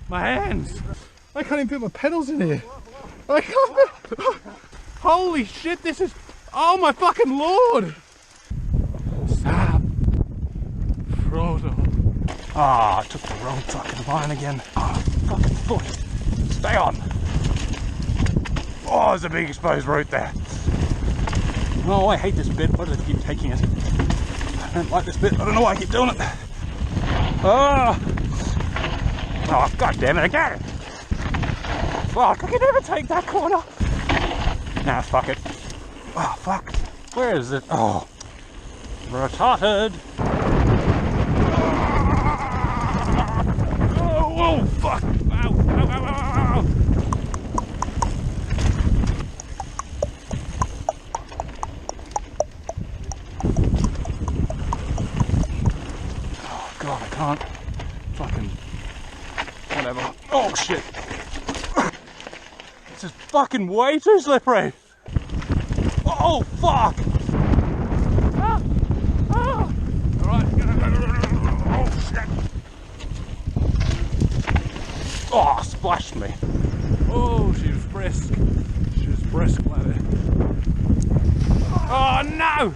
My hands. I can't even put my pedals in here. I can't. Holy shit, this is... Oh my fucking lord. Sam. Frodo. Ah, I took the wrong fucking line again. Oh, fucking foot. Stay on. Oh, there's a big exposed root there. Oh, I hate this bit. Why do I keep taking it? I don't like this bit. I don't know why I keep doing it. Oh, oh, god damn it, again! Fuck, I can never take that corner. Nah, fuck it. Oh, fuck. Where is it? Oh, retarded. Oh, whoa, fuck. Ow, ow, ow, ow, ow. Oh, God, I can't. Fucking... Whatever. Oh, shit. This is fucking way too slippery. Oh, fuck. Ah, ah. All right. Oh, shit. Oh, splashed me. Oh, she was brisk. She was brisk, laddie. Oh, no.